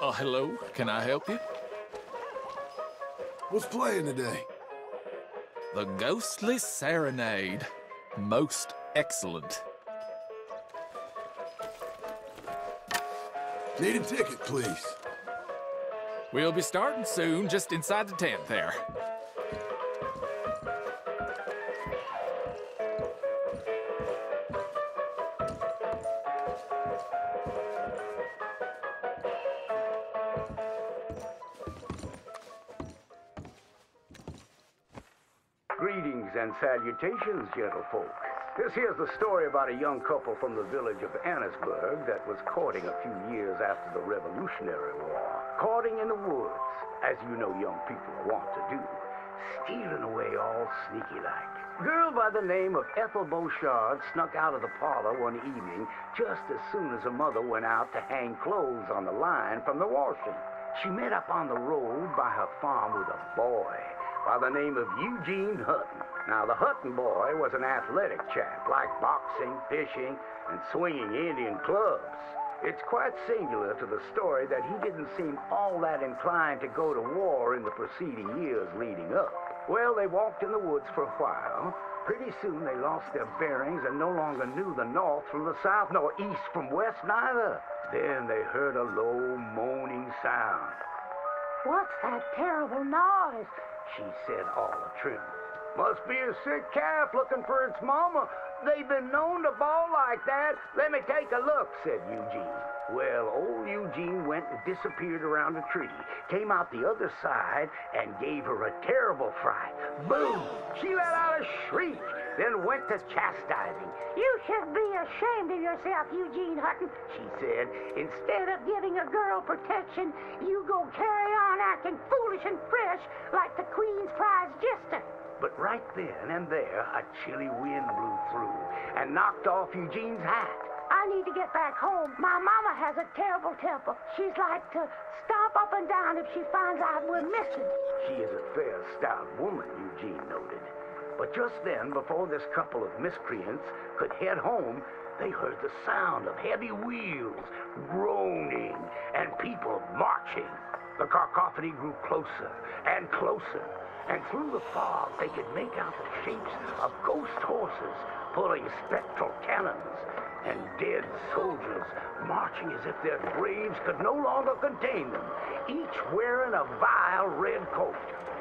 Hello, can I help you? What's playing today? The Ghostly Serenade. Most excellent. Need a ticket, please. We'll be starting soon, just inside the tent there. Greetings and salutations, gentlefolk. This here's the story about a young couple from the village of Annisburg that was courting a few years after the Revolutionary War. Courting in the woods, as you know young people are wont to do. Stealing away all sneaky-like. Girl by the name of Ethel Beauchard snuck out of the parlor one evening just as soon as her mother went out to hang clothes on the line from the washing. She met up on the road by her farm with a boy by the name of Eugene Hutton. Now, the Hutton boy was an athletic chap, liked boxing, fishing, and swinging Indian clubs. It's quite singular to the story that he didn't seem all that inclined to go to war in the preceding years leading up. Well, they walked in the woods for a while. Pretty soon they lost their bearings and no longer knew the north from the south, nor east from west neither. Then they heard a low, moaning sound. "What's that terrible noise?" she said all atrim. "Must be a sick calf looking for its mama. They've been known to bawl like that. Let me take a look," said Eugene. Well, old Eugene went and disappeared around a tree, came out the other side, and gave her a terrible fright. Boom! She let out a shriek, then went to chastising. "You should be ashamed of yourself, Eugene Hutton," she said. "Instead of giving a girl protection, you go carry on acting foolish and fresh like the Queen's prize jester." But right then and there, a chilly wind blew through and knocked off Eugene's hat. "I need to get back home. My mama has a terrible temper. She's like to stomp up and down if she finds out we're missing." She is a fair, stout woman, Eugene noted. But just then, before this couple of miscreants could head home, they heard the sound of heavy wheels, groaning, and people marching. The cacophony grew closer and closer, and through the fog they could make out the shapes of ghost horses pulling spectral cannons, and dead soldiers marching as if their graves could no longer contain them, each wearing a vile red coat.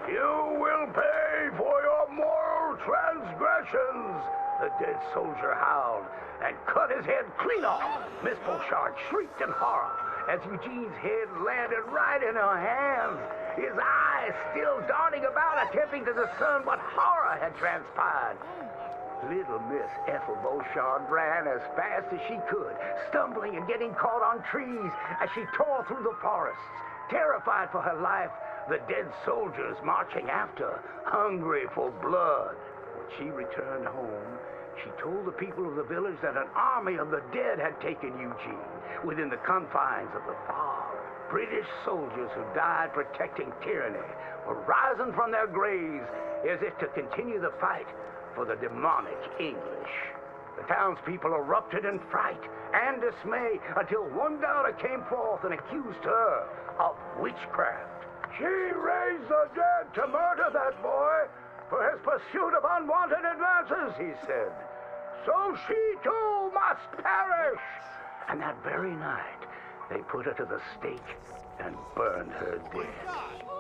"You will pay for your moral transgressions," the dead soldier howled, and cut his head clean off. Miss Beauchard shrieked in horror as Eugene's head landed right in her hands, his eyes still darting about, attempting to discern what horror had transpired. Little Miss Ethel Beauchard ran as fast as she could, stumbling and getting caught on trees as she tore through the forests, terrified for her life, the dead soldiers marching after, hungry for blood. When she returned home, she told the people of the village that an army of the dead had taken Eugene within the confines of the fog. British soldiers who died protecting tyranny were rising from their graves as if to continue the fight for the demonic English. The townspeople erupted in fright and dismay until one daughter came forth and accused her of witchcraft. "She raised the dead to murder that boy for his pursuit of unwanted advances," he said. "So she too must perish." And that very night, they put her to the stake and burned her dead.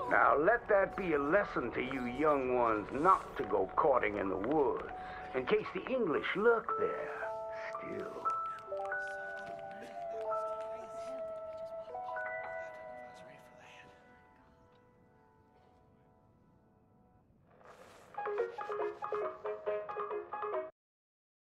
Now let that be a lesson to you young ones not to go courting in the woods, in case the English lurk there still.